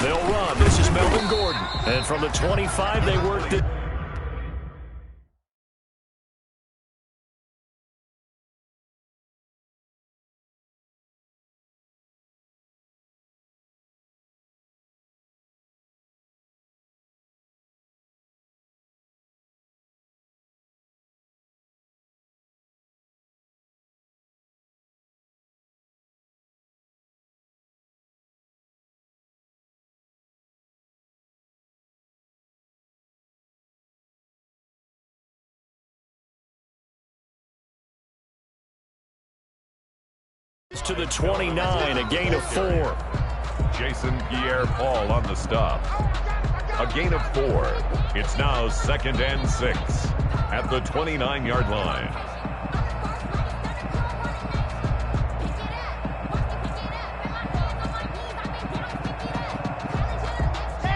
They'll run. This is Melvin Gordon. And from the 25, they worked it. To the 29, a gain of 4. Jason Pierre-Paul on the stop. A gain of 4. It's now 2nd and 6 at the 29-yard line.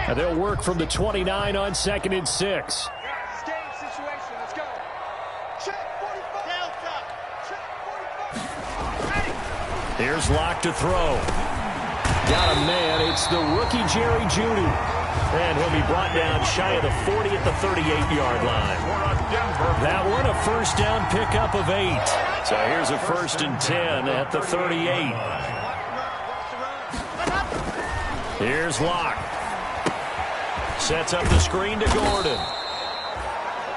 And they'll work from the 29 on 2nd and 6. Here's Locke to throw. Got a man. It's the rookie Jerry Jeudy. And he'll be brought down shy of the 40 at the 38-yard line. That one a first down pickup of 8. So here's a 1st and 10 at the 38. Here's Locke. Sets up the screen to Gordon.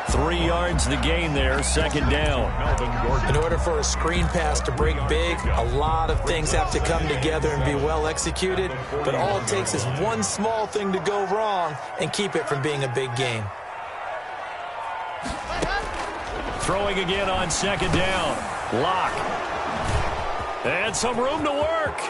3 yards the gain there, 2nd down. In order for a screen pass to break big, a lot of things have to come together and be well executed. But all it takes is one small thing to go wrong and keep it from being a big gain. Throwing again on 2nd down. Locke. And some room to work.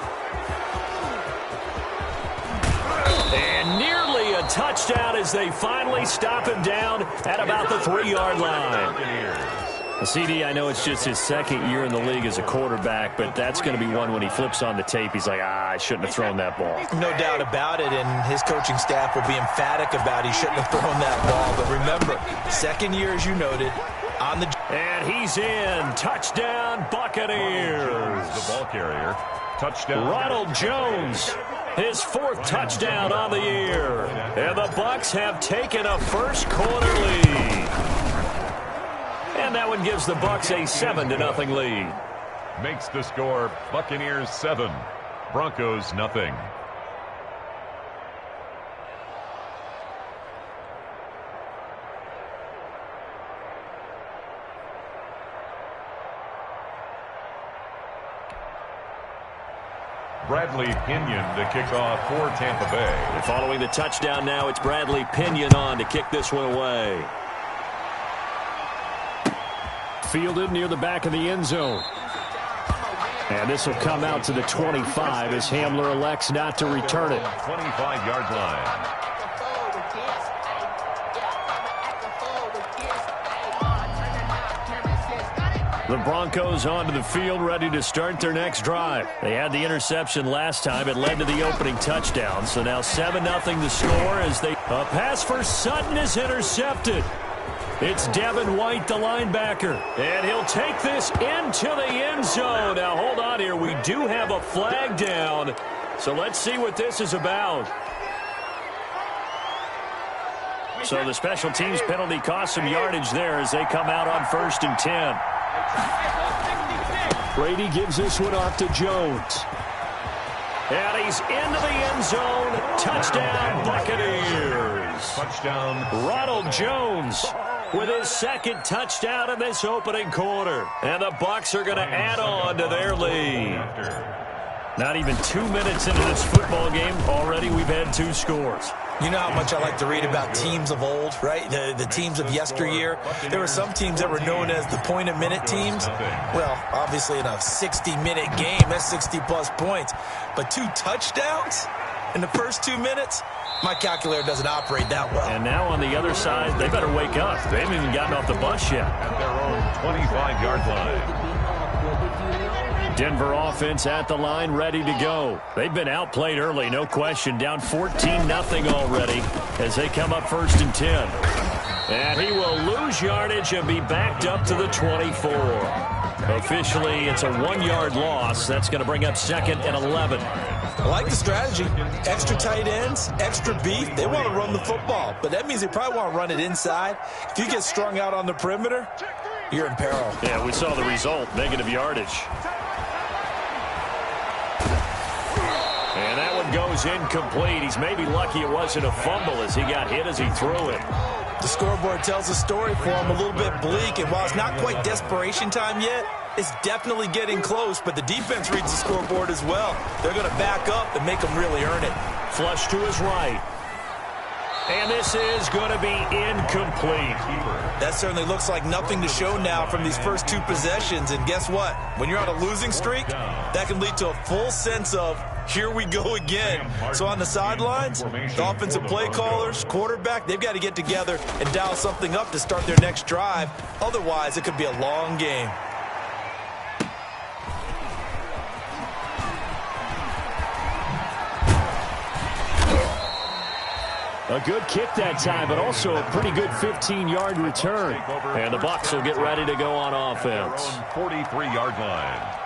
And nearly a touchdown as they finally stop him down at about the 3-yard line. CD, I know it's just his 2nd year in the league as a quarterback, but that's going to be one when he flips on the tape. He's like, I shouldn't have thrown that ball. No doubt about it, and his coaching staff will be emphatic about he shouldn't have thrown that ball. But remember, 2nd year, as you noted, on the... And he's in. Touchdown, Buccaneers. The ball carrier. Touchdown. Ronald Jones. His 4th touchdown on the year. And the Bucs have taken a first-quarter lead. And that one gives the Bucs a 7-0 lead. Makes the score Buccaneers 7, Broncos nothing. Bradley Pinion to kick off for Tampa Bay. And following the touchdown now, it's Bradley Pinion on to kick this one away. Fielded near the back of the end zone. And this will come out to the 25 as Hamler elects not to return it. 25-yard line. The Broncos onto the field, ready to start their next drive. They had the interception last time. It led to the opening touchdown. So now 7-0 the score as they... A pass for Sutton is intercepted. It's Devin White, the linebacker. And he'll take this into the end zone. Now, hold on here. We do have a flag down. So let's see what this is about. So the special teams penalty cost some yardage there as they come out on 1st and 10. Brady gives this one off to Jones. And he's into the end zone. Touchdown, Buccaneers. Touchdown. Ronald Jones with his 2nd touchdown in this opening quarter. And the Bucs are going to add on to their lead. Not even 2 minutes into this football game, already we've had 2 scores. You know how much I like to read about teams of old, right? The teams of yesteryear. There were some teams that were known as the point-a-minute teams. Well, obviously in a 60-minute game, that's 60-plus points. But 2 touchdowns in the first 2 minutes? My calculator doesn't operate that well. And now on the other side, they better wake up. They haven't even gotten off the bus yet. At their own 25-yard line. Denver offense at the line, ready to go. They've been outplayed early, no question. Down 14-0 already as they come up 1st and 10. And he will lose yardage and be backed up to the 24. Officially, it's a 1-yard loss. That's going to bring up 2nd and 11. I like the strategy. Extra tight ends, extra beef. They want to run the football, but that means they probably want to run it inside. If you get strung out on the perimeter, you're in peril. Yeah, we saw the result, negative yardage. And that one goes incomplete. He's maybe lucky it wasn't a fumble as he got hit as he threw it. The scoreboard tells a story for him, a little bit bleak, and while it's not quite desperation time yet, it's definitely getting close, but the defense reads the scoreboard as well. They're going to back up and make them really earn it. Flush to his right. And this is going to be incomplete. That certainly looks like nothing to show now from these first two possessions, and guess what? When you're on a losing streak, that can lead to a full sense of, here we go again. So on the sidelines, the offensive play callers, quarterback, they've got to get together and dial something up to start their next drive. Otherwise, it could be a long game. A good kick that time, but also a pretty good 15-yard return. And the Bucs will get ready to go on offense. 43-yard line.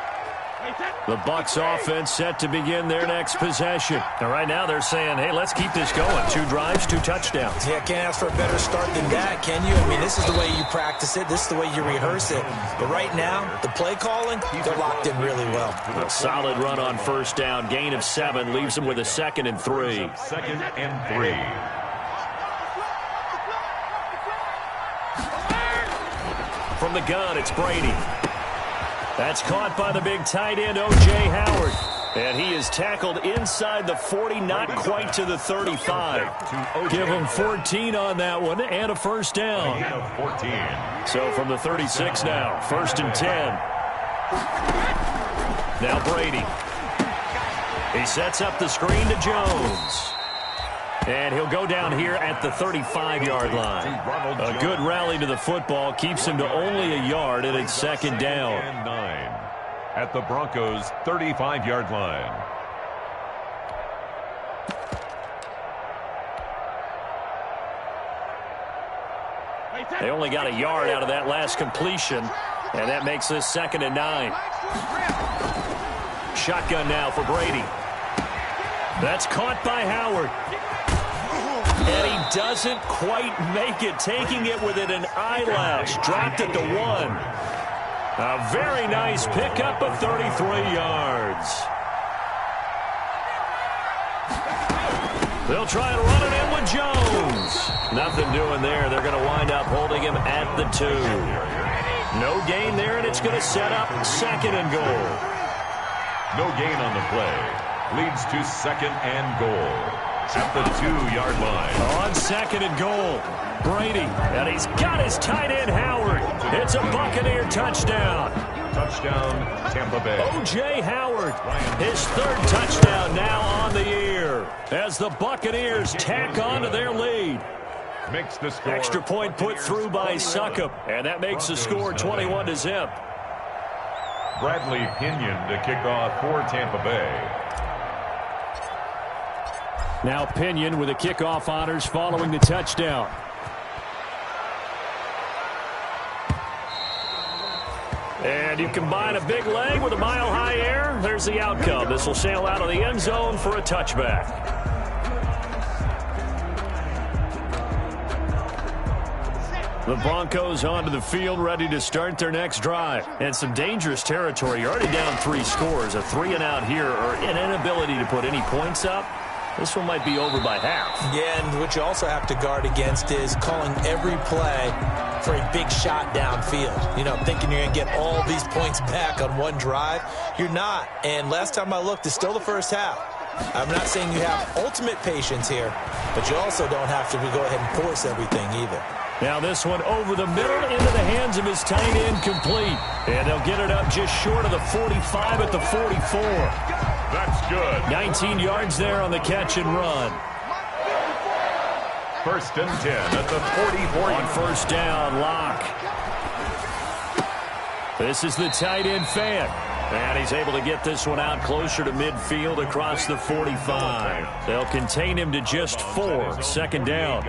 The Bucs offense set to begin their next possession. And right now they're saying, hey, let's keep this going. 2 drives, 2 touchdowns. Yeah, can't ask for a better start than that, can you? I mean, this is the way you practice it. This is the way you rehearse it. But right now, the play calling, they're locked in really well. A solid run on first down. Gain of 7 leaves them with a 2nd and 3. 2nd and 3. From the gun, it's Brady. That's caught by the big tight end, O.J. Howard. And he is tackled inside the 40, not quite to the 35. Give him 14 on that one and a first down. So from the 36 now, 1st and 10. Now Brady. He sets up the screen to Jones. And he'll go down here at the 35-yard line. A good rally to the football keeps him to only a yard, and it's 2nd down. And 9 at the Broncos' 35-yard line. They only got a yard out of that last completion, and that makes this 2nd and 9. Shotgun now for Brady. That's caught by Howard. And he doesn't quite make it, taking it within an eyelash. Dropped it to 1. A very nice pickup of 33 yards. They'll try and run it in with Jones. Nothing doing there. They're going to wind up holding him at the 2. No gain there, and it's going to set up 2nd and goal. No gain on the play. Leads to 2nd and goal. At the 2-yard line. On 2nd and goal, Brady, and he's got his tight end Howard. It's a Buccaneer touchdown. Touchdown, Tampa Bay. O.J. Howard, his 3rd touchdown now on the year as the Buccaneers tack on to their lead. Makes the score. Extra point put through by Succop, and that makes the score 21-0. Bradley Pinion to kick off for Tampa Bay. Now Pinion with the kickoff honors following the touchdown. And you combine a big leg with a mile-high air, there's the outcome. This will sail out of the end zone for a touchback. The Broncos onto the field, ready to start their next drive. And some dangerous territory. You're already down 3 scores. A 3-and-out here, or an inability to put any points up. This one might be over by half. Yeah, and what you also have to guard against is calling every play for a big shot downfield. You know, thinking you're going to get all these points back on one drive. You're not. And last time I looked, it's still the first half. I'm not saying you have ultimate patience here, but you also don't have to go ahead and force everything either. Now this one over the middle into the hands of his tight end, complete. And they'll get it up just short of the 45 at the 44. That's good. 19 yards there on the catch and run. 1st and 10 at the 44. On first down, Locke. This is the tight end fan. And he's able to get this one out closer to midfield across the 45. They'll contain him to just 4. 2nd down.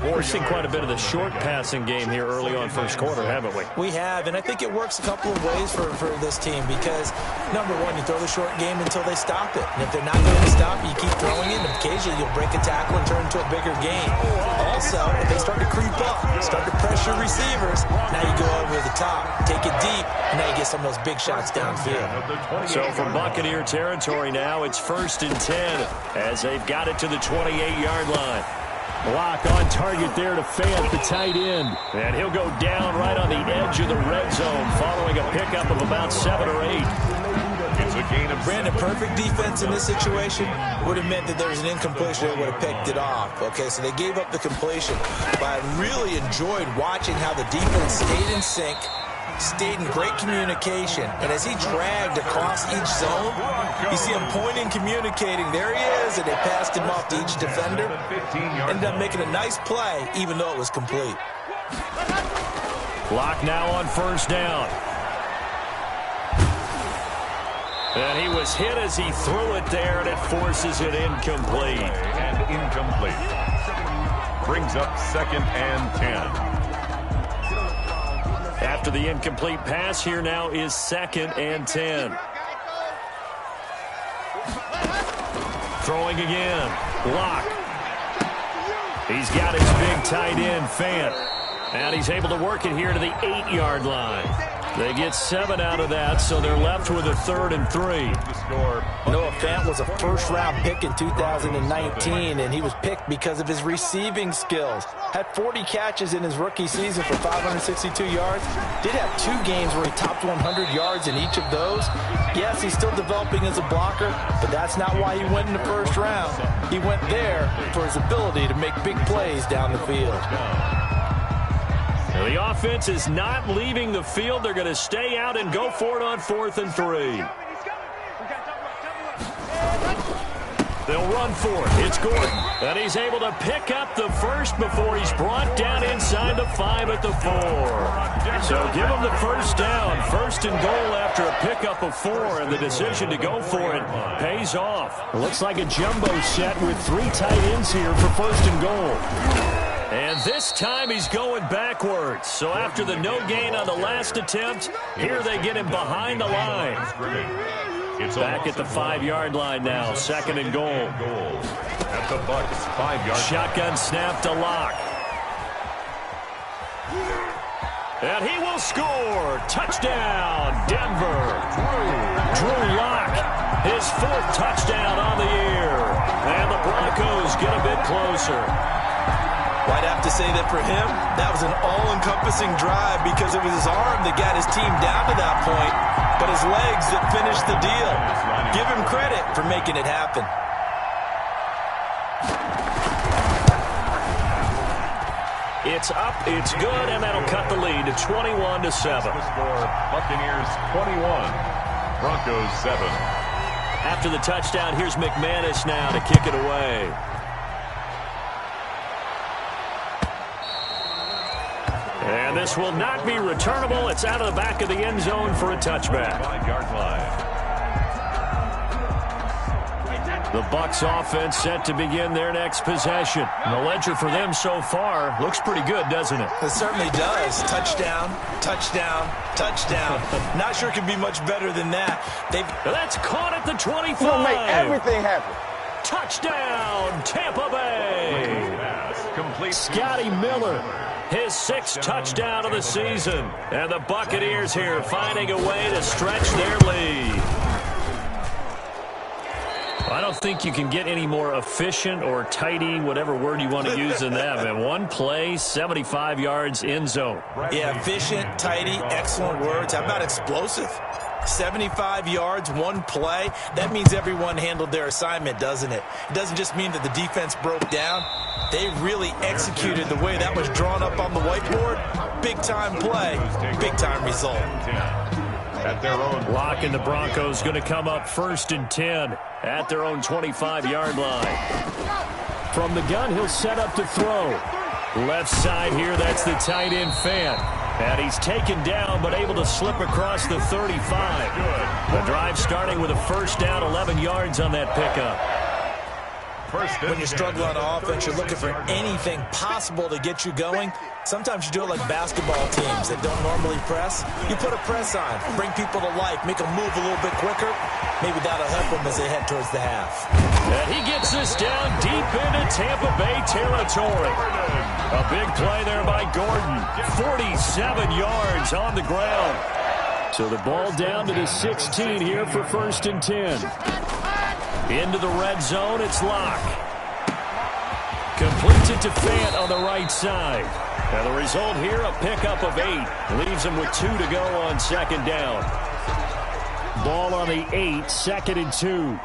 We've seen quite a bit of the short passing game here early on first quarter, haven't we? We have, and I think it works a couple of ways for this team because, number one, you throw the short game until they stop it. And if they're not going to stop it, you keep throwing it, and occasionally you'll break a tackle and turn into a bigger game. Also, if they start to creep up, start to pressure receivers, now you go over the top, take it deep, and now you get some of those big shots downfield. So from Buccaneer territory now, it's 1st and 10 as they've got it to the 28-yard line. Block on target there to Fant, the tight end. And he'll go down right on the edge of the red zone following a pickup of about 7 or 8. It's a gain of Brandon, perfect defense in this situation would have meant that there was an incompletion that would have picked it off. Okay, so they gave up the completion. But I really enjoyed watching how the defense stayed in sync, stayed in great communication, and as he dragged across each zone, you see him pointing, communicating. There he is, and they passed him off to each defender. Ended up making a nice play, even though it was complete. Clock now on 1st down. And he was hit as he threw it there, and it forces it incomplete. And incomplete. Brings up 2nd and 10. After the incomplete pass, here now is 2nd and 10. Throwing again. Block. He's got his big tight end, Fant. And he's able to work it here to the 8-yard line. They get 7 out of that, so they're left with a 3rd and 3. Noah Fant was a first-round pick in 2019, and he was picked because of his receiving skills. Had 40 catches in his rookie season for 562 yards. Did have 2 games where he topped 100 yards in each of those. Yes, he's still developing as a blocker, but that's not why he went in the first round. He went there for his ability to make big plays down the field. The offense is not leaving the field. They're going to stay out and go for it on 4th and 3. They'll run for it. It's Gordon. And he's able to pick up the first before he's brought down inside the 5 at the 4. So give him the first down. 1st and goal after a pickup of 4. And the decision to go for it pays off. It looks like a jumbo set with 3 tight ends here for 1st and goal. And this time he's going backwards. So after the no gain on the last attempt, here they get him behind the line. Back at the 5-yard line now, 2nd and goal. At the Bucs 5-yard. Shotgun snap to Locke. And he will score. Touchdown, Denver. Drew Locke, his 4th touchdown on the year. And the Broncos get a bit closer. Well, I'd have to say that for him, that was an all-encompassing drive because it was his arm that got his team down to that point, but his legs that finished the deal. Give him credit for making it happen. It's up, it's good, and that'll cut the lead to 21-7. Buccaneers 21, Broncos 7. After the touchdown, here's McManus now to kick it away. And this will not be returnable. It's out of the back of the end zone for a touchback. 5-yard line. The Bucs offense set to begin their next possession. And the ledger for them so far looks pretty good, doesn't it? It certainly does. Touchdown, touchdown, touchdown. Not sure it could be much better than that. That's caught at the 25. We'll make everything happen. Touchdown, Tampa Bay. Complete. Scotty Miller, his 6th touchdown of the season. And the Buccaneers here finding a way to stretch their lead. I don't think you can get any more efficient or tidy, whatever word you want to use than that, man. One play, 75 yards in zone. Yeah, efficient, tidy, excellent words. How about explosive? 75 yards, one play. That means everyone handled their assignment, doesn't it? It doesn't just mean that the defense broke down. They really executed the way that was drawn up on the whiteboard. Big-time play, big-time result. At their own. Locke and the Broncos going to come up 1st and 10 at their own 25-yard line. From the gun, he'll set up to throw. Left side here, that's the tight end Fant. And he's taken down but able to slip across the 35. The drive starting with a 1st down, 11 yards on that pickup. When you struggle on offense, you're looking for anything possible to get you going. Sometimes you do it like basketball teams that don't normally press. You put a press on, bring people to life, make them move a little bit quicker. Maybe that'll help them as they head towards the half. And he gets this down deep into Tampa Bay territory. A big play there by Gordon. 47 yards on the ground. So the ball down to the 16 here for 1st and 10. Into the red zone, it's Locke. Completes it to Fant on the right side. Now the result here, a pickup of 8. Leaves him with 2 to go on 2nd down. Ball on the 8, 2nd and 2.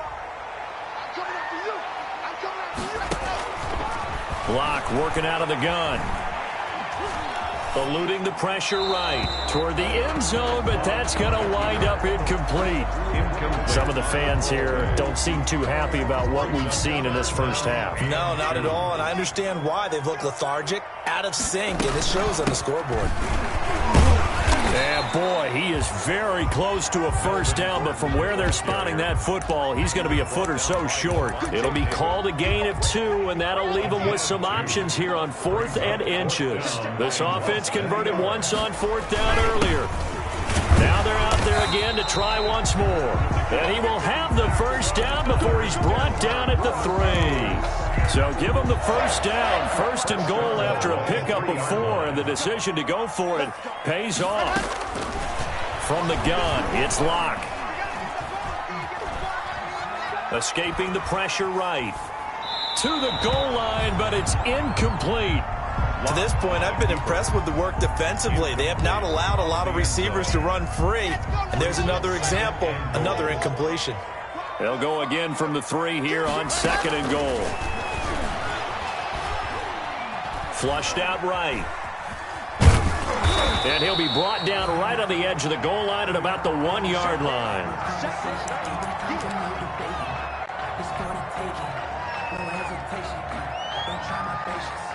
Locke working out of the gun. Eluding the pressure right toward the end zone, but that's going to wind up incomplete. Some of the fans here don't seem too happy about what we've seen in this first half. No, not at all, and I understand why. They've looked lethargic, out of sync, and it shows on the scoreboard. Yeah, boy, he is very close to a first down, but from where they're spotting that football, he's going to be a foot or so short. It'll be called a gain of 2, and that'll leave him with some options here on 4th and inches. This offense converted once on 4th down earlier. Now they're out there again to try once more. And he will have the first down before he's brought down at the 3. So give him the first down, 1st and goal after a pickup of 4, and the decision to go for it pays off. From the gun, it's Locke. Escaping the pressure right. To the goal line, but it's incomplete. To this point, I've been impressed with the work defensively. They have not allowed a lot of receivers to run free. And there's another example, another incompletion. They'll go again from the 3 here on 2nd and goal. Flushed out right. And he'll be brought down right on the edge of the goal line at about the 1-yard line.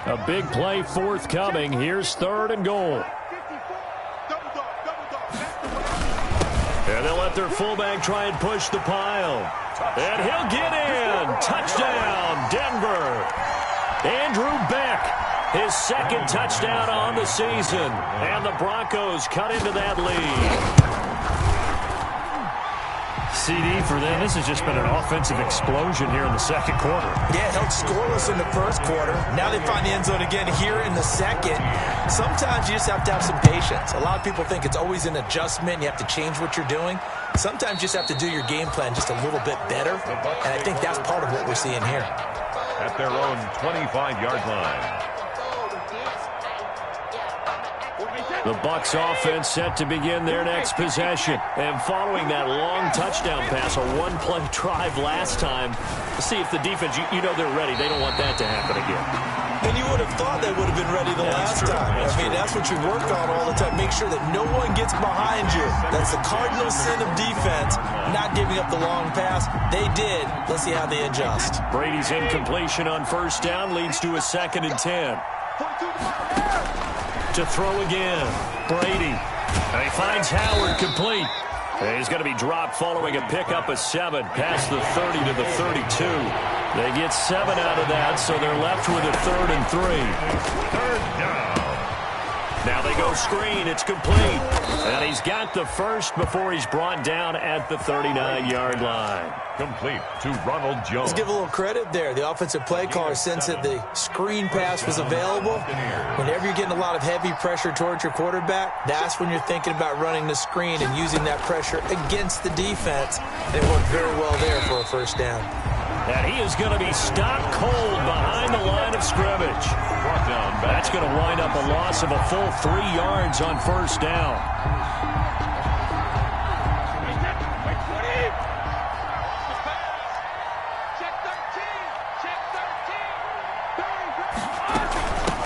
A big play forthcoming. Here's 3rd and goal. And they'll let their fullback try and push the pile. And he'll get in. Touchdown, Denver. Andrew Beck. His 2nd touchdown on the season. And the Broncos cut into that lead. CD for them. This has just been an offensive explosion here in the 2nd quarter. Yeah, held scoreless in the 1st quarter. Now they find the end zone again here in the 2nd. Sometimes you just have to have some patience. A lot of people think it's always an adjustment. You have to change what you're doing. Sometimes you just have to do your game plan just a little bit better. And I think that's part of what we're seeing here. At their own 25-yard line. The Bucs offense set to begin their next possession. And following that long touchdown pass, a one-play drive last time, see if the defense, you know they're ready. They don't want that to happen again. And you would have thought they would have been ready the last time. I mean, that's what you work on all the time. Make sure that no one gets behind you. That's the cardinal sin of defense, not giving up the long pass. They did. Let's see how they adjust. Brady's incompletion on 1st down leads to a 2nd and 10. To throw again. Brady. And he finds Howard complete. And he's going to be dropped following a pickup of 7 past the 30 to the 32. They get 7 out of that, so they're left with a 3rd and 3. 3rd down. Now they go screen. It's complete. And he's got the first before he's brought down at the 39-yard line. Complete to Ronald Jones. Let's give a little credit there. The offensive play caller, since that the screen pass was available, whenever you're getting a lot of heavy pressure towards your quarterback, that's when you're thinking about running the screen and using that pressure against the defense. And it worked very well there for a 1st down. And he is going to be stopped cold behind the line of scrimmage. That's going to wind up a loss of a full 3 yards on 1st down.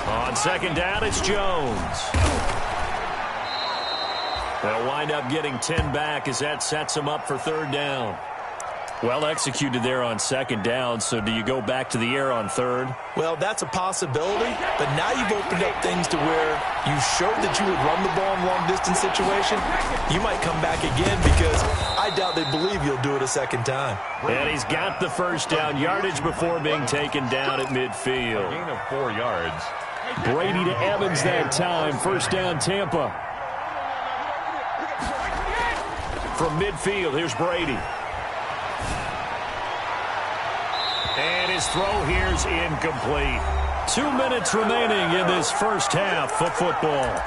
On 2nd down, it's Jones. They'll wind up getting 10 back as that sets him up for 3rd down. Well executed there on second down, so do you go back to the air on third? Well, that's a possibility, but now you've opened up things to where you showed that you would run the ball in a long-distance situation. You might come back again because I doubt they believe you'll do it a second time. And he's got the first down yardage before being taken down at midfield. Gain of 4 yards. Brady to Evans that time. First down, Tampa. From midfield, here's Brady. And his throw here's incomplete. 2 minutes remaining in this first half of football.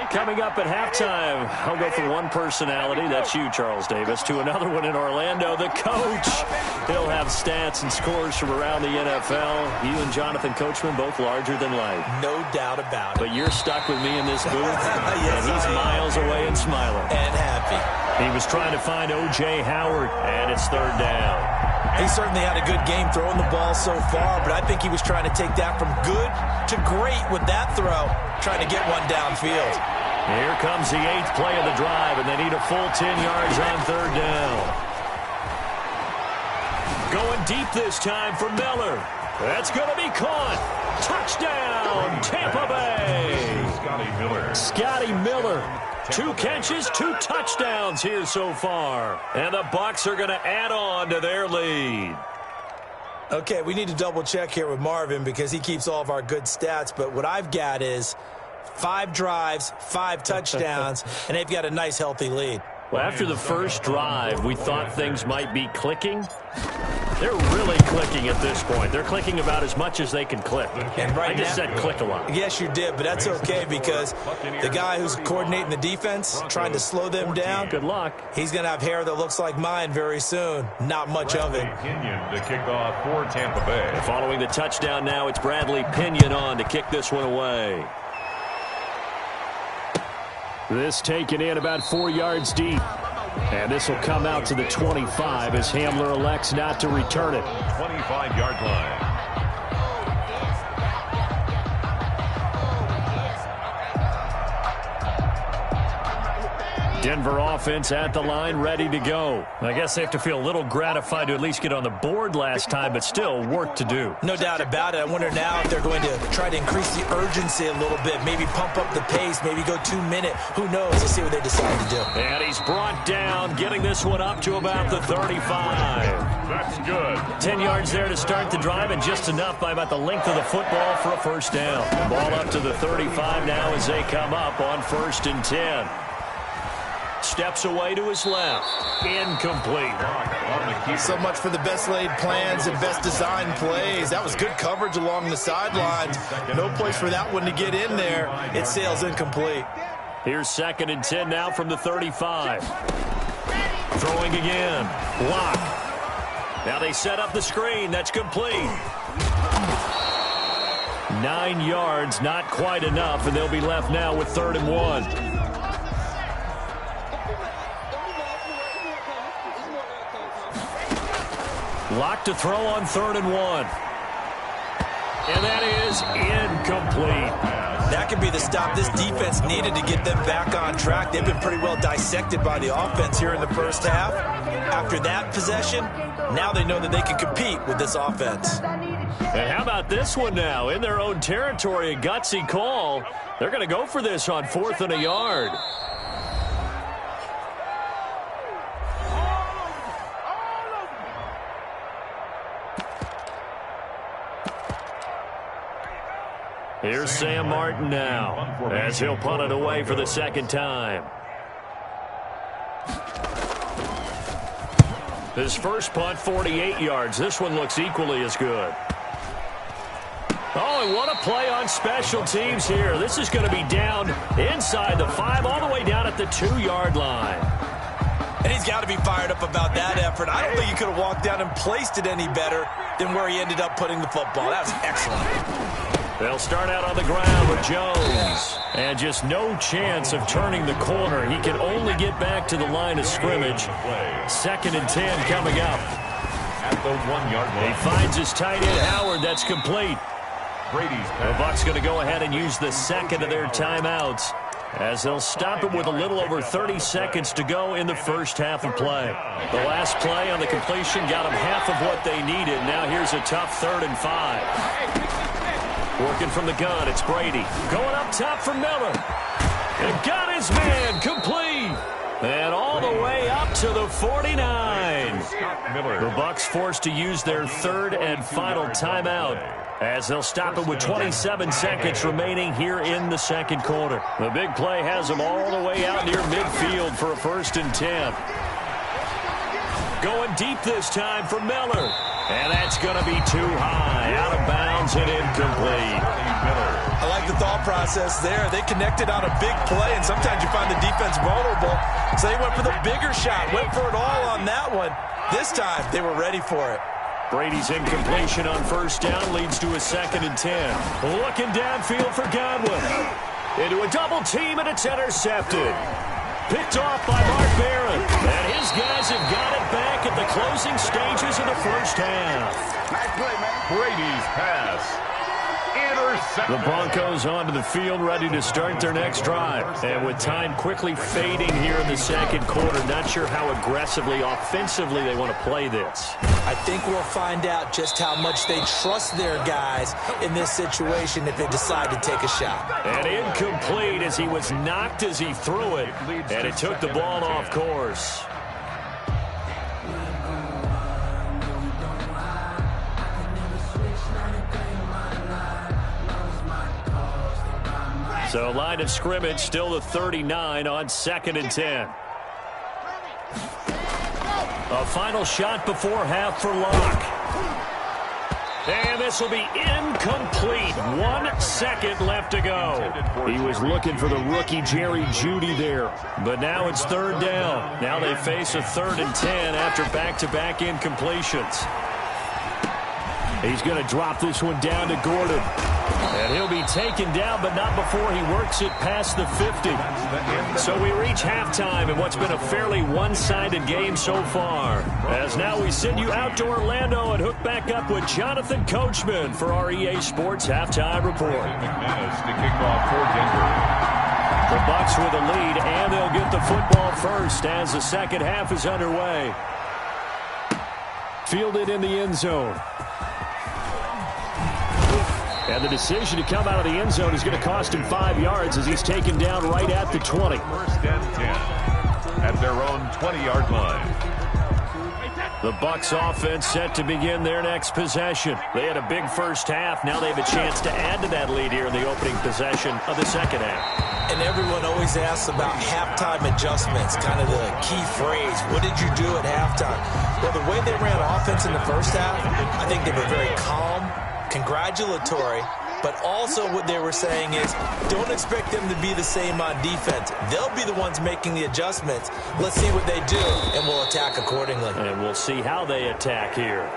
Coming up at halftime, I'll go from one personality, that's you, Charles Davis, to another one in Orlando, the coach. He'll have stats and scores from around the NFL. You and Jonathan Coachman, both larger than life. No doubt about it. But you're stuck with me in this booth, Yes, and he's miles away and smiling. And happy. He was trying to find O.J. Howard, and it's third down. He certainly had a good game throwing the ball so far, but I think he was trying to take that from good to great with that throw, trying to get one downfield. Here comes the 8th play of the drive, and they need a full 10 yards on third down. Going deep this time for Miller. That's going to be caught. Touchdown, Tampa Bay. Scotty Miller. 2 catches, 2 touchdowns here so far. And the Bucs are going to add on to their lead. Okay, we need to double check here with Marvin because he keeps all of our good stats, but what I've got is 5 drives, 5 touchdowns, and they've got a nice, healthy lead. Well, after the first drive, we thought things might be clicking. They're really clicking at this point. They're clicking about as much as they can click. And right I just said click a lot. Yes, you did, but that's okay because the guy who's coordinating the defense, trying to slow them down, good luck. He's going to have hair that looks like mine very soon. Not much of it. Pinion to kick off for Tampa Bay. Following the touchdown now, it's Bradley Pinion on to kick this one away. This taken in about 4 yards deep. And this will come out to the 25 as Hamler elects not to return it. 25-yard line. Denver offense at the line, ready to go. I guess they have to feel a little gratified to at least get on the board last time, but still work to do. No doubt about it. I wonder now if they're going to try to increase the urgency a little bit, maybe pump up the pace, maybe go 2-minute. Who knows? Let's see what they decide to do. And he's brought down, getting this one up to about the 35. That's good. 10 yards there to start the drive, and just enough by about the length of the football for a first down. Ball up to the 35 now as they come up on 1st and 10. Steps away to his left. Incomplete. So much for the best laid plans and best designed plays. That was good coverage along the sidelines. No place for that one to get in there. It sails incomplete. Here's 2nd and 10 now from the 35. Throwing again. Block. Now they set up the screen. That's complete. 9 yards, not quite enough, and they'll be left now with 3rd and 1. Lock to throw on 3rd and 1. And that is incomplete. That could be the stop this defense needed to get them back on track. They've been pretty well dissected by the offense here in the first half. After that possession, now they know that they can compete with this offense. And how about this one now? In their own territory, a gutsy call. They're going to go for this on 4th and a yard. Here's Sam Martin now as he'll punt it away for the 2nd time. His first punt, 48 yards. This one looks equally as good. Oh, and what a play on special teams here. This is going to be down inside the 5, all the way down at the 2-yard line. And he's got to be fired up about that effort. I don't think he could have walked down and placed it any better than where he ended up putting the football. That was excellent. They'll start out on the ground with Jones. And just no chance of turning the corner. He can only get back to the line of scrimmage. 2nd and 10 coming up. At the 1-yard line. He finds his tight end, Howard. That's complete. Brady's The Bucs going to go ahead and use the 2nd of their timeouts. as they'll stop it with a little over 30 seconds to go in the first half of play. The last play on the completion got them half of what they needed. Now here's a tough 3rd and 5. Working from the gun, it's Brady. Going up top for Miller. And got his man complete. And all the way up to the 49. The Bucs forced to use their 3rd and final timeout, as they'll stop it with 27 seconds remaining here in the second quarter. The big play has them all the way out near midfield for a 1st and 10. Going deep this time for Miller. And that's going to be too high. Out of bounds and incomplete. I like the thought process there. They connected on a big play, and sometimes you find the defense vulnerable. So they went for the bigger shot, went for it all on that one. This time, they were ready for it. Brady's incompletion on 1st down leads to a 2nd and 10. Looking downfield for Godwin. Into a double team, and it's intercepted. Picked off by Mark Barron. And his guys have got it back at the closing stages of the first half. Nice play, man. Brady's pass. Intercepted. The Broncos onto the field, ready to start their next drive. And with time quickly fading here in the second quarter, not sure how aggressively, offensively they want to play this. I think we'll find out just how much they trust their guys in this situation if they decide to take a shot. And incomplete as he was knocked as he threw it. And it took the ball off course. So line of scrimmage still the 39 on 2nd and 10. A final shot before half for Locke. And this will be incomplete. 1 second left to go. He was looking for the rookie Jerry Jeudy there. But now it's 3rd down. Now they face a 3rd and 10 after back-to-back incompletions. He's going to drop this one down to Gordon. And he'll be taken down, but not before he works it past the 50. So we reach halftime in what's been a fairly one-sided game so far. As now we send you out to Orlando and hook back up with Jonathan Coachman for our EA Sports Halftime Report. McManus to kick off for Denver. The Bucs with a lead, and they'll get the football first as the second half is underway. Fielded in the end zone. And the decision to come out of the end zone is going to cost him 5 yards as he's taken down right at the 20. 1st and 10 at their own 20-yard line. The Bucs offense set to begin their next possession. They had a big first half. Now they have a chance to add to that lead here in the opening possession of the second half. And everyone always asks about halftime adjustments, kind of the key phrase. What did you do at halftime? Well, the way they ran offense in the first half, I think they were very calm, congratulatory, but also what they were saying is don't expect them to be the same on defense. They'll be the ones making the adjustments. Let's see what they do, and we'll attack accordingly. And we'll see how they attack here.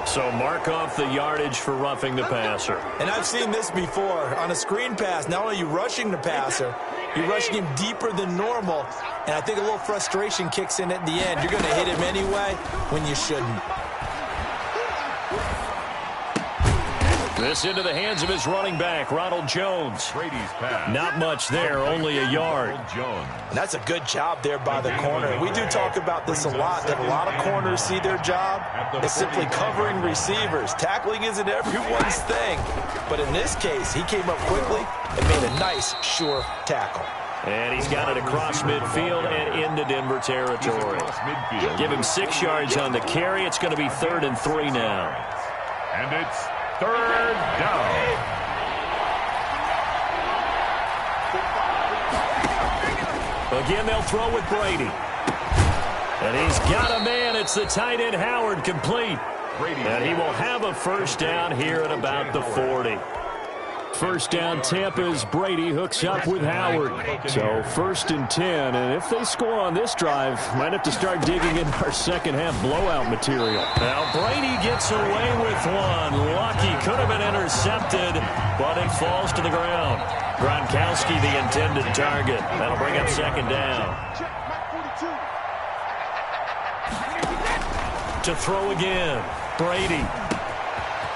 So mark off the yardage for roughing the passer. And I've seen this before. On a screen pass, not only are you rushing the passer, you're rushing him deeper than normal, and I think a little frustration kicks in at the end. You're going to hit him anyway when you shouldn't. This into the hands of his running back, Ronald Jones. Brady's pass. Not much there, only a yard. Jones. And that's a good job there by the corner. We do talk about this a lot, that a lot of corners see their job as simply covering receivers. Tackling isn't everyone's thing. But in this case, he came up quickly and made a nice, sure tackle. And he's got it across midfield and into Denver territory. Give him 6 yards on the carry. It's going to be 3rd and 3 now. And it's 3rd down. Again, they'll throw with Brady. And he's got a man. It's the tight end, Howard, complete. And he will have a first down here at about the 40. First down, Tampa's Brady hooks up with Howard. So 1st and 10, and if they score on this drive, might have to start digging in our second half blowout material. Now Brady gets away with one. Lucky, could have been intercepted, but it falls to the ground. Gronkowski the intended target. That'll bring up second down. To throw again, Brady.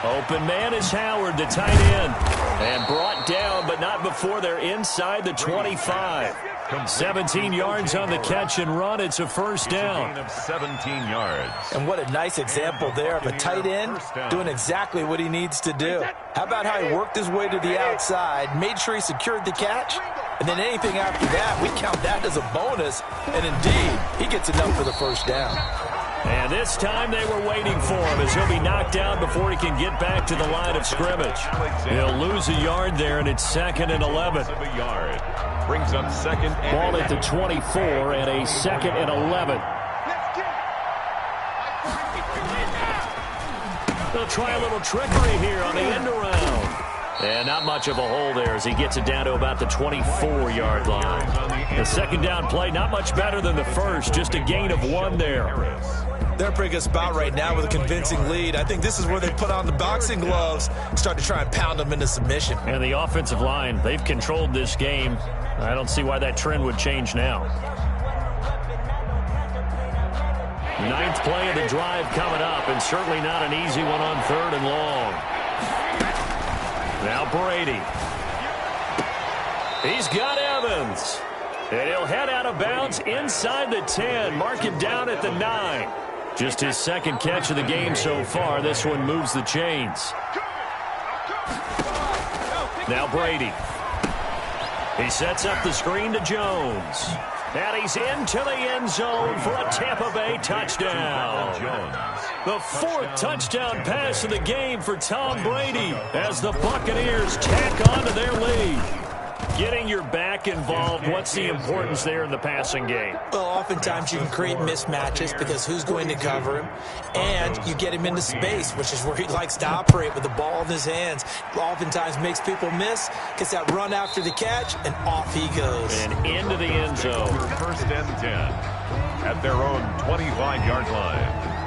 Open man is Howard, the tight end. And brought down, but not before they're inside the 25. 17 yards on the catch and run. It's a first down. Of 17 yards. And what a nice example there of a tight end doing exactly what he needs to do. How about how he worked his way to the outside, made sure he secured the catch, and then anything after that, we count that as a bonus. And indeed, he gets enough for the first down. And this time they were waiting for him as he'll be knocked down before he can get back to the line of scrimmage. He'll lose a yard there, and it's 2nd and 11. Brings up second and ball at the 24 and a 2nd and 11. They'll try a little trickery here on the end around. And not much of a hole there as he gets it down to about the 24-yard line. The second down play, not much better than the first, just a gain of 1 there. They're a pretty good spot right now with a convincing lead. I think this is where they put on the boxing gloves and start to try and pound them into submission. And the offensive line, they've controlled this game. I don't see why that trend would change now. 9th play of the drive coming up, and certainly not an easy one on 3rd and long. Now Brady. He's got Evans. And he'll head out of bounds inside the 10. Mark him down at the 9. Just his 2nd catch of the game so far. This one moves the chains. Now Brady. He sets up the screen to Jones. And he's into the end zone for a Tampa Bay touchdown. The 4th touchdown pass of the game for Tom Brady as the Buccaneers tack on to their lead. Getting your back involved, what's the importance there in the passing game? Well, oftentimes you can create mismatches because who's going to cover him? And you get him into space, which is where he likes to operate with the ball in his hands. Oftentimes makes people miss, gets that run after the catch, and off he goes. And into the end zone. 1st and 10 at their own 25-yard line.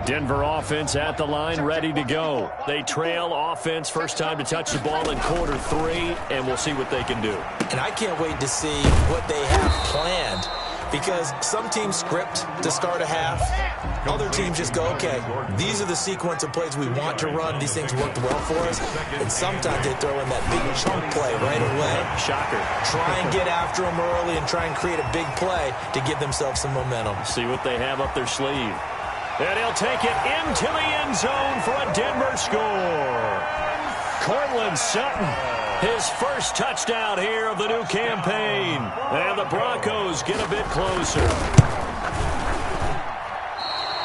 Denver offense at the line, ready to go. They trail offense, first time to touch the ball in quarter 3, and we'll see what they can do. And I can't wait to see what they have planned, because some teams script to start a half. Other teams just go, okay, these are the sequence of plays we want to run. These things worked well for us. And sometimes they throw in that big chunk play right away. Shocker. Try and get after them early and try and create a big play to give themselves some momentum. See what they have up their sleeve. And he'll take it into the end zone for a Denver score. Cortland Sutton, his first touchdown here of the new campaign. And the Broncos get a bit closer.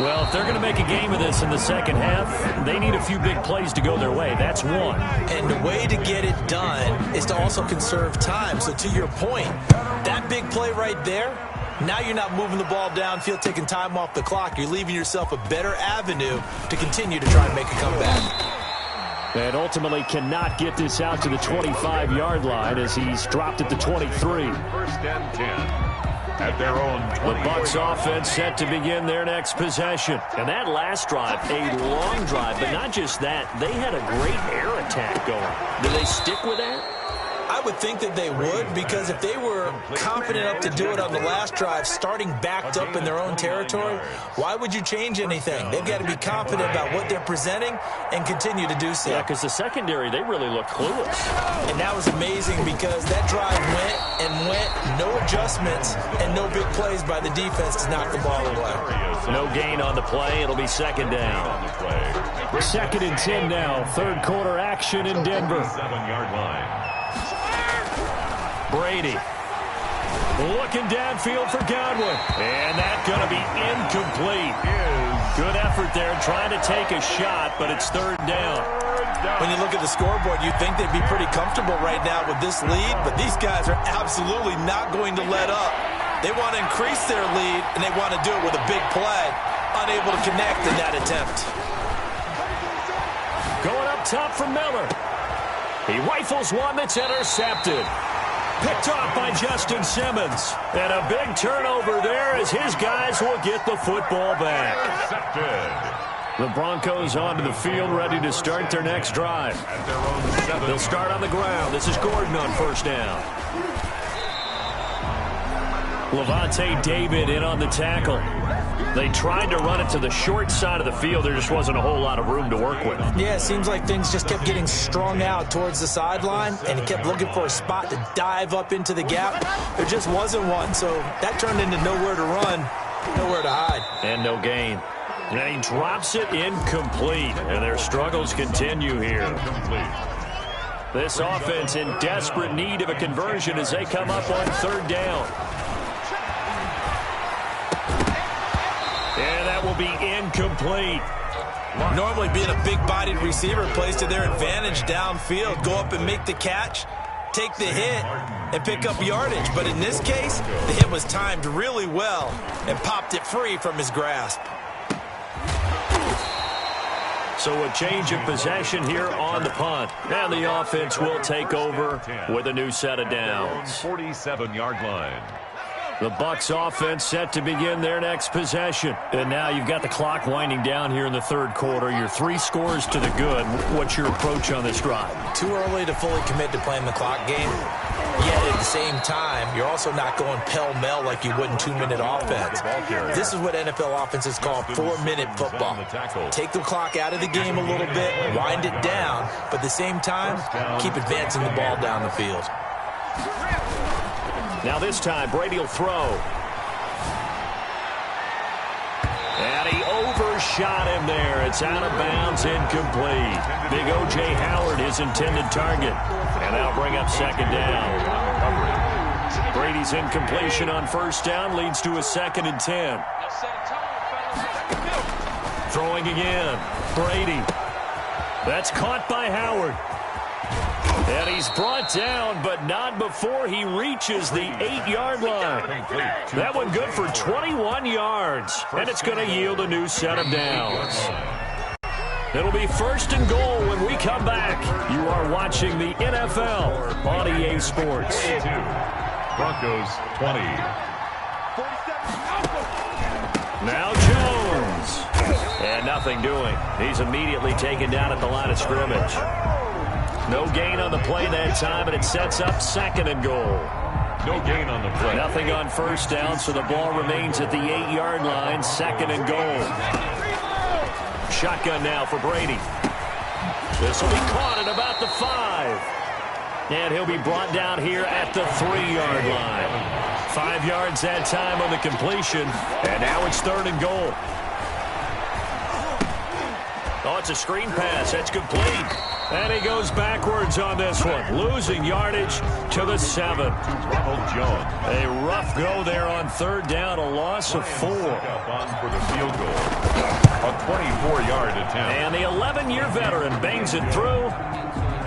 Well, if they're going to make a game of this in the second half, they need a few big plays to go their way. That's one. And the way to get it done is to also conserve time. So to your point, that big play right there, now you're not moving the ball downfield, taking time off the clock. You're leaving yourself a better avenue to continue to try and make a comeback. And ultimately cannot get this out to the 25-yard line as he's dropped at the 23. 1st and 10 at their own 20. The Bucs offense set to begin their next possession. And that last drive, a long drive, but not just that. They had a great air attack going. Do they stick with that? I would think that they would, because if they were confident enough to do it on the last drive, starting backed up in their own territory, why would you change anything? They've got to be confident about what they're presenting and continue to do so. Yeah, because the secondary, they really look clueless. And that was amazing because that drive went and went, no adjustments, and no big plays by the defense to knock the ball away. No gain on the play. It'll be 2nd down. 2nd and 10 now. 3rd quarter action in Denver. 7-yard line. Brady looking downfield for Godwin. And that's going to be incomplete. Good effort there trying to take a shot, but it's 3rd down. When you look at the scoreboard, you'd think they'd be pretty comfortable right now with this lead, but these guys are absolutely not going to let up. They want to increase their lead, and they want to do it with a big play. Unable to connect in that attempt. Going up top for Miller. He rifles one that's intercepted. Picked off by Justin Simmons. And a big turnover there as his guys will get the football back. The Broncos onto the field ready to start their next drive. They'll start on the ground. This is Gordon on 1st down. Levante David in on the tackle. They tried to run it to the short side of the field. There just wasn't a whole lot of room to work with. Yeah, it seems like things just kept getting strung out towards the sideline, and he kept looking for a spot to dive up into the gap. There just wasn't one, so that turned into nowhere to run, nowhere to hide. And no gain. And he drops it incomplete, and their struggles continue here. This offense in desperate need of a conversion as they come up on third down. And that will be incomplete. Normally being a big-bodied receiver plays to their advantage downfield. Go up and make the catch, take the hit, and pick up yardage. But in this case, the hit was timed really well and popped it free from his grasp. So a change of possession here on the punt. And the offense will take over with a new set of downs. 47-yard line. The Bucs offense set to begin their next possession. And now you've got the clock winding down here in the third quarter. Your 3 scores to the good. What's your approach on this drive? Too early to fully commit to playing the clock game. Yet at the same time, you're also not going pell-mell like you would in 2-minute offense. This is what NFL offenses call 4-minute football. Take the clock out of the game a little bit, wind it down, but at the same time, keep advancing the ball down the field. Now this time, Brady will throw. And he overshot him there. It's out of bounds, incomplete. Big O.J. Howard, his intended target. And that'll bring up second down. Brady's incompletion on first down leads to a 2nd and 10. Throwing again. Brady. That's caught by Howard. And he's brought down, but not before he reaches the 8-yard line. That one good for 21 yards. And it's going to yield a new set of downs. It'll be 1st and goal when we come back. You are watching the NFL on EA Sports. Broncos 20. Now Jones. And nothing doing. He's immediately taken down at the line of scrimmage. No gain on the play that time, and it sets up 2nd and goal. No gain on the play. Nothing on first down, so the ball remains at the 8-yard line, 2nd and goal. Shotgun now for Brady. This will be caught at about the 5. And he'll be brought down here at the 3-yard line. 5 yards that time on the completion, and now it's 3rd and goal. Oh, it's a screen pass. That's complete. And he goes backwards on this one, losing yardage to the 7. Ronald Jones. A rough go there on 3rd down, a loss of 4. On for the field goal. A 24-yard attempt. And the 11-year veteran bangs it through,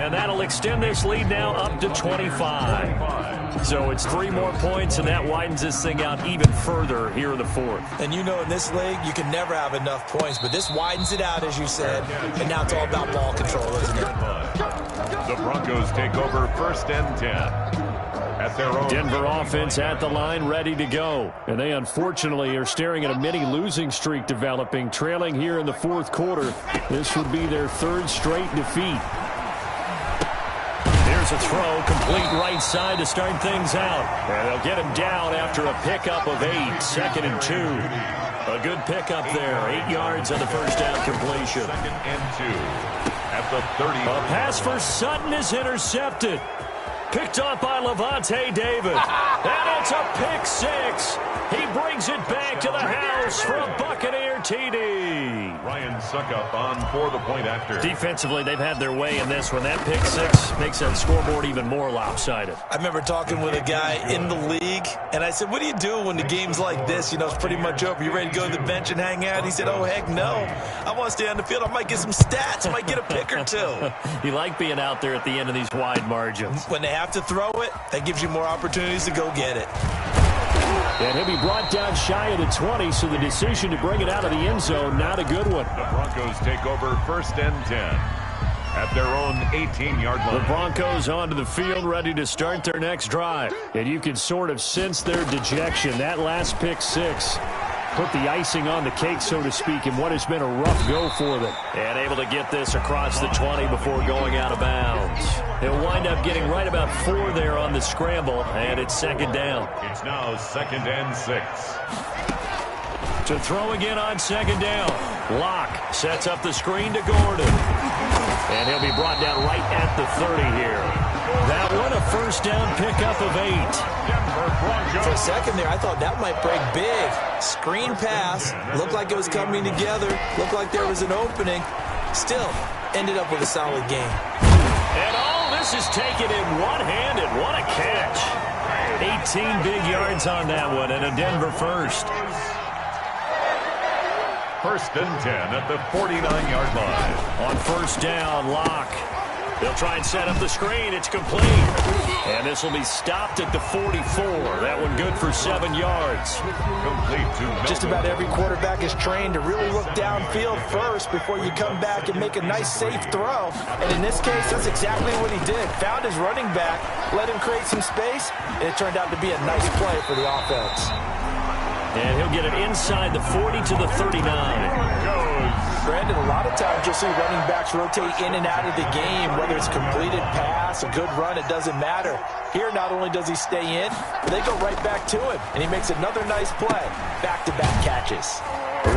and that'll extend this lead now up to 25. So it's 3 more points, and that widens this thing out even further here in the 4th. And you know in this league, you can never have enough points, but this widens it out, as you said, and now it's all about ball control, isn't it? The Broncos take over 1st and 10. At their own Denver offense at the line, ready to go. And they unfortunately are staring at a mini losing streak developing, trailing here in the 4th quarter. This would be their 3rd straight defeat. Here's a throw, complete right side to start things out. And they'll get him down after a pickup of 8, 2nd and 2. A good pickup there, 8 yards on the first down completion. 2nd and 2 at the 30. A pass for Sutton is intercepted. Picked off by Levante David. And it's a pick 6. He brings it back to the house for a Buccaneer TD. Ryan Suckup on for the point after. Defensively, they've had their way in this one. That pick 6 makes that scoreboard even more lopsided. I remember talking with a guy in the league, and I said, what do you do when the game's like this? You know, it's pretty much over. You ready to go to the bench and hang out? He said, oh, heck no. I want to stay on the field. I might get some stats. I might get a pick or 2. You like being out there at the end of these wide margins. When they have to throw it, that gives you more opportunities to go get it. And he'll be brought down shy of the 20, so the decision to bring it out of the end zone, not a good one. The Broncos take over 1st and 10 at their own 18-yard line. The Broncos onto the field, ready to start their next drive. And you can sort of sense their dejection. That last pick 6 put the icing on the cake, so to speak, in what has been a rough go for them. And able to get this across the 20 before going out of bounds. He'll wind up getting right about 4 there on the scramble, and it's 2nd down. It's now 2nd and 6. To throw again on second down. Locke sets up the screen to Gordon. And he'll be brought down right at the 30 here. That one a first down pickup of 8. For a second there, I thought that might break big. Screen pass. Looked like it was coming together. Looked like there was an opening. Still, ended up with a solid game. And all this is taken in one-handed. What a catch. 18 big yards on that one, and a Denver first. First and 10 at the 49-yard line. On first down, Locke. They'll try and set up the screen. It's complete. And this will be stopped at the 44. That one good for 7 yards. Complete to Melvin. Just about every quarterback is trained to really look downfield first before you come back and make a nice, safe throw. And in this case, that's exactly what he did. Found his running back, let him create some space, and it turned out to be a nice play for the offense. And he'll get it inside the 40 to the 39. Brandon, a lot of times you'll see running backs rotate in and out of the game, whether it's completed pass, a good run, it doesn't matter. Here, not only does he stay in, but they go right back to him, and he makes another nice play. Back-to-back catches.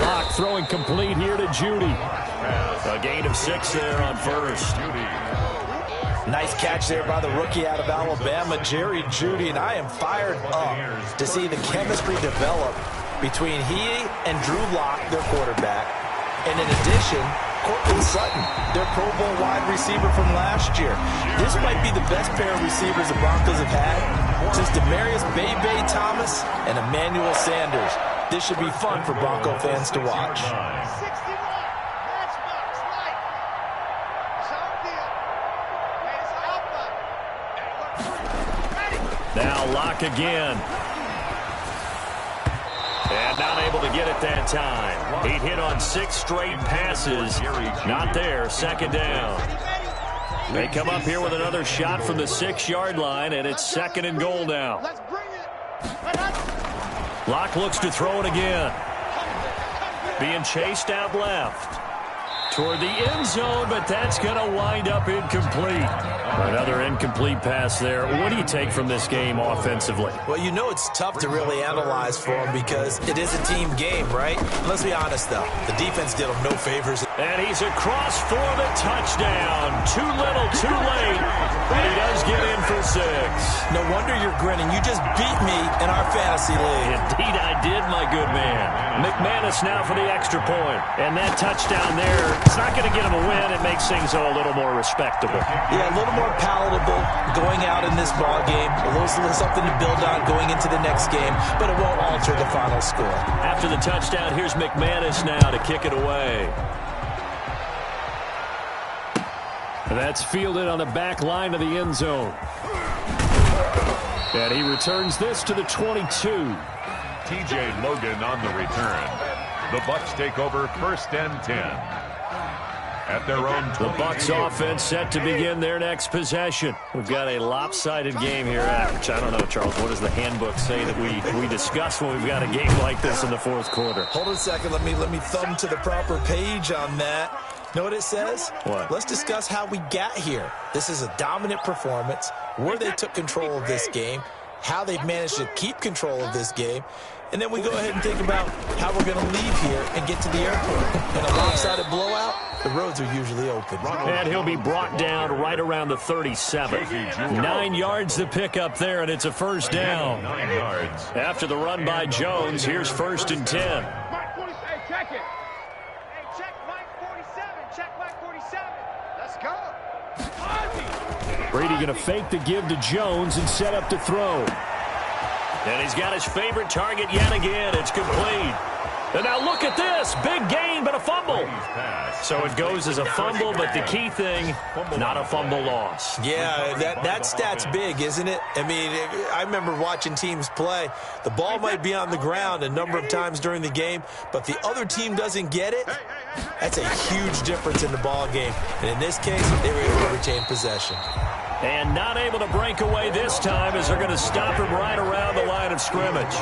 Locke throwing complete here to Judy. A gain of 6 there on first. Nice catch there by the rookie out of Alabama, Jerry Jeudy, and I am fired up to see the chemistry develop between he and Drew Lock, their quarterback, and in addition, Cortland Sutton, their Pro Bowl wide receiver from last year. This might be the best pair of receivers the Broncos have had since Demaryius Bebe Thomas and Emmanuel Sanders. This should be fun for Bronco fans to watch. Now Locke again. And not able to get it that time. He hit on 6 straight passes. Not there. Second down. They come up here with another shot from the 6-yard line, and it's second and goal now. Locke looks to throw it again. Being chased out left. Toward the end zone, but that's going to wind up incomplete. Another incomplete pass there. What do you take from this game offensively? Well, you know it's tough to really analyze for him because it is a team game, right? Let's be honest, though. The defense did him no favors. And he's across for the touchdown. Too little, too late. But he does get in for 6. No wonder you're grinning. You just beat me in our fantasy league. Indeed I did, my good man. McManus now for the extra point. And that touchdown there, it's not going to get him a win. It makes things a little more respectable. Yeah, a little more palatable going out in this ball game. A little something to build on going into the next game, but it won't alter the final score. After the touchdown, here's McManus now to kick it away. That's fielded on the back line of the end zone. And he returns this to the 22. TJ Logan on the return. The Bucs take over first and 10. At their own 20. The Bucs offense set to begin their next possession. We've got a lopsided game here. Which I don't know, Charles. What does the handbook say that we discuss when we've got a game like this in the fourth quarter? Hold on a second. Let me thumb to the proper page on that. Know what it says? What? Let's discuss how we got here. This is a dominant performance, where they took control of this game, how they've managed to keep control of this game, and then we go ahead and think about how we're going to leave here and get to the airport. In a lopsided blowout, the roads are usually open. And he'll be brought down right around the 37. 9 yards to pick up there, and it's a first down. 9 yards. After the run by Jones, here's first and 10. Check it. Hey, check Mike 47. Check Mike 47. Let's go. Brady going to fake the give to Jones and set up to throw. And he's got his favorite target yet again. It's complete. And now look at this. Big gain, but a fumble. So it goes as a fumble, but the key thing, not a fumble loss. Yeah, that stat's big, isn't it? I mean, I remember watching teams play. The ball might be on the ground a number of times during the game, but the other team doesn't get it. That's a huge difference in the ball game. And in this case, they were able to retain possession. And not able to break away this time as they're going to stop him right around the line of scrimmage.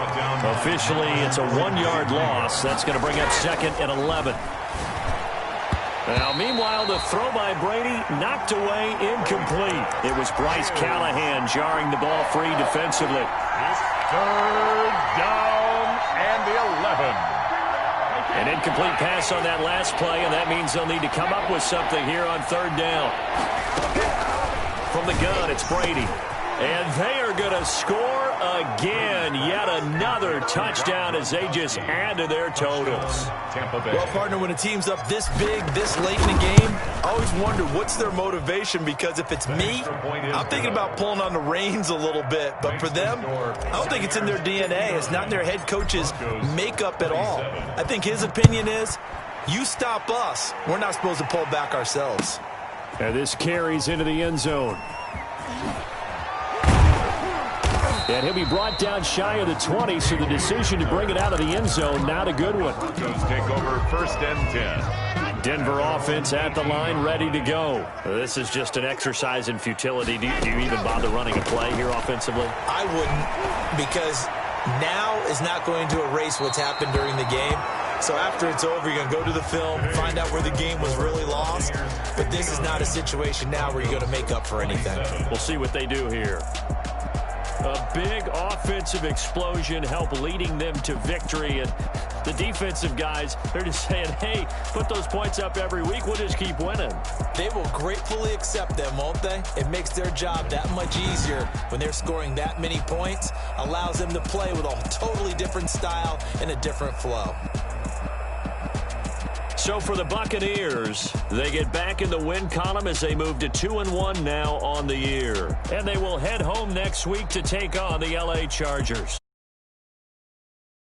Officially, it's a 1-yard loss. That's going to bring up second and 11. Now, meanwhile, the throw by Brady knocked away, incomplete. It was Bryce Callahan jarring the ball free defensively. Third down and the 11. An incomplete pass on that last play, and that means they'll need to come up with something here on third down. From the gun, it's Brady. And they are going to score again. Yet another touchdown as they just add to their totals. Well, partner, when a team's up this big, this late in the game, I always wonder what's their motivation, because if it's me, I'm thinking about pulling on the reins a little bit. But for them, I don't think it's in their DNA. It's not in their head coach's makeup at all. I think his opinion is, you stop us, we're not supposed to pull back ourselves. And this carries into the end zone. And he'll be brought down shy of the 20, so the decision to bring it out of the end zone, not a good one. Broncos take over 1st and 10. Denver offense at the line, ready to go. This is just an exercise in futility. Do you even bother running a play here offensively? I wouldn't, because now is not going to erase what's happened during the game. So after it's over, you're going to go to the film, find out where the game was really lost. But this is not a situation now where you're going to make up for anything. We'll see what they do here. A big offensive explosion help leading them to victory. And the defensive guys, they're just saying, hey, put those points up every week. We'll just keep winning. They will gratefully accept them, won't they? It makes their job that much easier when they're scoring that many points. Allows them to play with a totally different style and a different flow. So for the Buccaneers, they get back in the win column as they move to 2-1 now on the year. And they will head home next week to take on the LA Chargers.